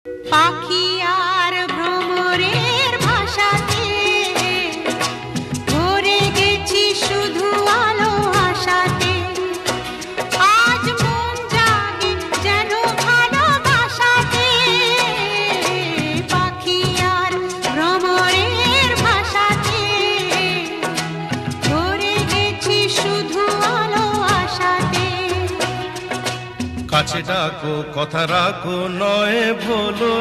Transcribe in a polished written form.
পাখি আর ভ্রমরের ভাষাতে ভরে গেছি শুধু আলো আশাতে। আজ মন জাগে যেন ভালোবাসাতে। পাখি আর ভ্রমরের ভাষাতে ভরে গেছি শুধু আলো আশাতে। কাছে ডাকো কথা রাখো নয় ভোলো